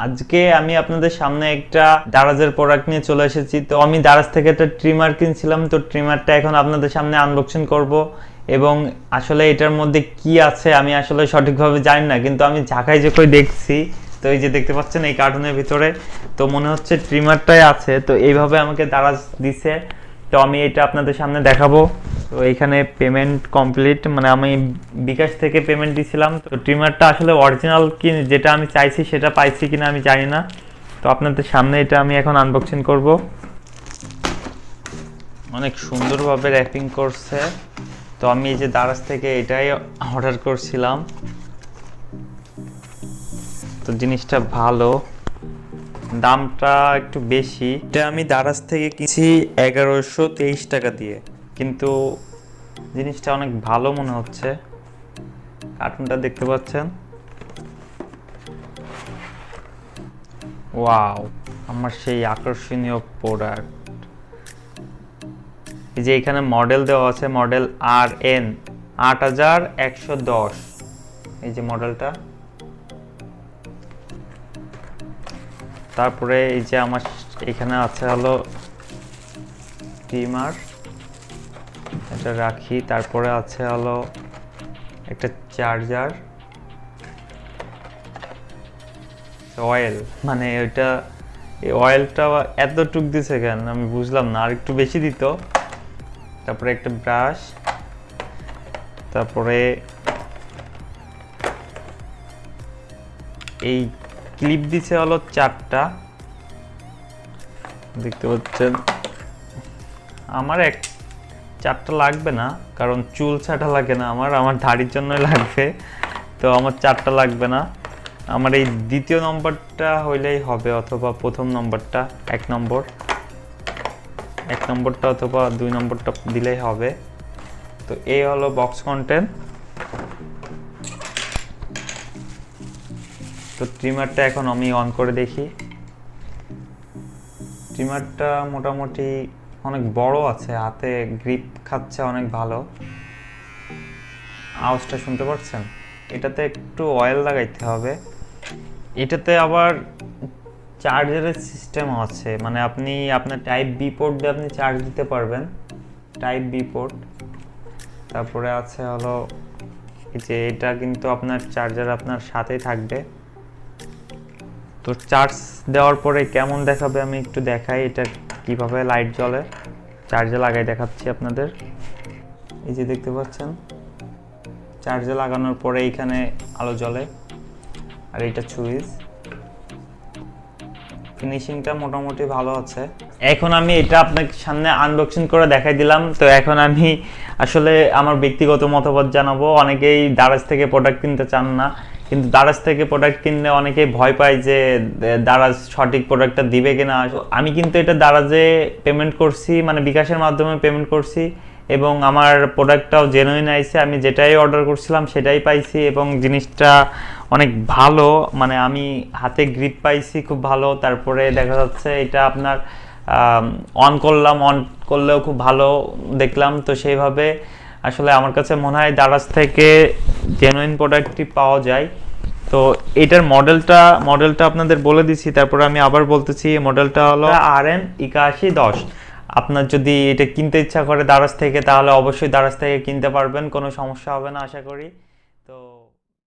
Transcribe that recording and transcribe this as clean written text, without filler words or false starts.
আজকে আমি আপনাদের সামনে একটা দারাজের প্রোডাক্ট নিয়ে চলে এসেছি। তো আমি দারাজ থেকে একটা ট্রিমার কিনছিলাম, তো ট্রিমারটা এখন আপনাদের সামনে আনবক্সিং করব। এবং আসলে এটার মধ্যে কি আছে আমি আসলে সঠিকভাবে জানি না, কিন্তু আমি ঝাঁকাই ঝাঁকাই দেখছি। তো এই যে দেখতে পাচ্ছেন এই কার্টুনের ভিতরে, তো মনে হচ্ছে ট্রিমারটাই আছে। তো এইভাবে আমাকে দারাজ দিছে, তো আমি এটা আপনাদের সামনে দেখাবো। তো এখানে পেমেন্ট কমপ্লিট, মানে আমি বিকাশ থেকে পেমেন্ট দিয়েছিলাম। তো ট্রিমারটা আসলে অরিজিনাল কি যেটা আমি চাইছি সেটা পাইছি কিনা আমি জানি না। তো আপনাদের সামনে এটা আমি এখন আনবক্সিং করব। অনেক সুন্দরভাবে র্যাপিং করছে। তো আমি এই যে দারাজ থেকে এটাই অর্ডার করছিলাম, তো জিনিসটা ভালো, দামটা একটু বেশি। এটা আমি দারাজ থেকে কিনছি 1123 টাকা দিয়ে, কিন্তু জিনিসটা অনেক ভালো মনে হচ্ছে। কার্টুনটা দেখতে পাচ্ছেন, ওয়াও, আমার সেই আকর্ষণীয় প্রোডাক্ট। এই যে এখানে মডেল দেওয়া আছে, মডেল RN 8110, এই যে মডেলটা। তারপরে এই যে আমার এখানে আছে হলো ট্রিমার, এটা রাখি। তারপরে আছে হলো একটা চার্জার, অয়েল, মানে ওইটা এই অয়েলটা এতটুক দিছে কেন আমি বুঝলাম না, আর একটু বেশি দিত। তারপরে একটা ব্রাশ, তারপরে এই ক্লিপ দিছে হলো 4টা, দেখতে পাচ্ছেন। আমার 4টা লাগবে না, কারণ চুল ছাটা লাগে না, আমার দাড়ির জন্যই লাগবে। তো আমার 4টা লাগবে না, আমার এই দ্বিতীয় নম্বরটা হইলেই হবে, অথবা প্রথম নম্বরটা, 1 নম্বরটা অথবা 2 নম্বরটা দিলেই হবে। তো এই হলো বক্স কন্টেন্ট। তো ট্রিমারটা এখন আমি অন করে দেখি। ট্রিমারটা মোটামুটি অনেক বড় আছে, হাতে গ্রিপ খাচ্ছে অনেক ভালো। আওয়াজটা শুনতে পাচ্ছেন? এটাতে একটু অয়েল লাগাইতে হবে। এটাতে আবার চার্জারের সিস্টেম আছে, মানে আপনি আপনার টাইপ বি পোর্ট দিয়ে আপনি চার্জ দিতে পারবেন, টাইপ বি পোর্ট। তারপরে আছে হলো এই যে এটা কিন্তু আপনার চার্জার আপনার সাথেই থাকবে। তো চার্জ দেওয়ার পরে কেমন দেখাবে আমি একটু দেখাই, এটা কিভাবে লাইট জ্বলে। চার্জে লাগাই দেখাচ্ছি আপনাদের। এই যে দেখতে পাচ্ছেন, চার্জে লাগানোর পরে এইখানে আলো জ্বলে, আর এইটা সুইচ। ফিনিশিংটা মোটামুটি ভালো আছে। এখন আমি এটা আপনার সামনে আনবক্সিং করে দেখাই দিলাম। তো এখন আমি আসলে আমার ব্যক্তিগত মতামত জানাবো। অনেকেই দারাজ থেকে প্রোডাক্ট কিনতে চান না, কিন্তু দারাজ থেকে প্রোডাক্ট কিনলে অনেকেই ভয় পায় যে দারাজ সঠিক প্রোডাক্টটা দিবে কিনা। আমি কিন্তু এটা দারাজে পেমেন্ট করছি, মানে বিকাশের মাধ্যমে পেমেন্ট করছি, এবং আমার প্রোডাক্টটাও জেনুইন আইছে। আমি যেটাই অর্ডার করছিলাম সেটাই পাইছি, এবং জিনিসটা অনেক ভালো, মানে আমি হাতে গ্রিপ পাইছি খুব ভালো। তারপরে দেখা যাচ্ছে এটা আপনার অন করলেও খুব ভালো দেখলাম। তো সেইভাবে আসলে আমার কাছে মনে হয় দারাজ থেকে জেনুইন প্রোডাক্টটি পাওয়া যায়। তো এটার মডেলটা আপনাদের বলে দিচ্ছি, তারপরে আমি আবার বলতেছি। মডেলটা হলো RN 8110। আপনার যদি এটা কিনতে ইচ্ছা করে দারাজ থেকে, তাহলে অবশ্যই দারাজ থেকে কিনতে পারবেন, কোনো সমস্যা হবে না আশা করি।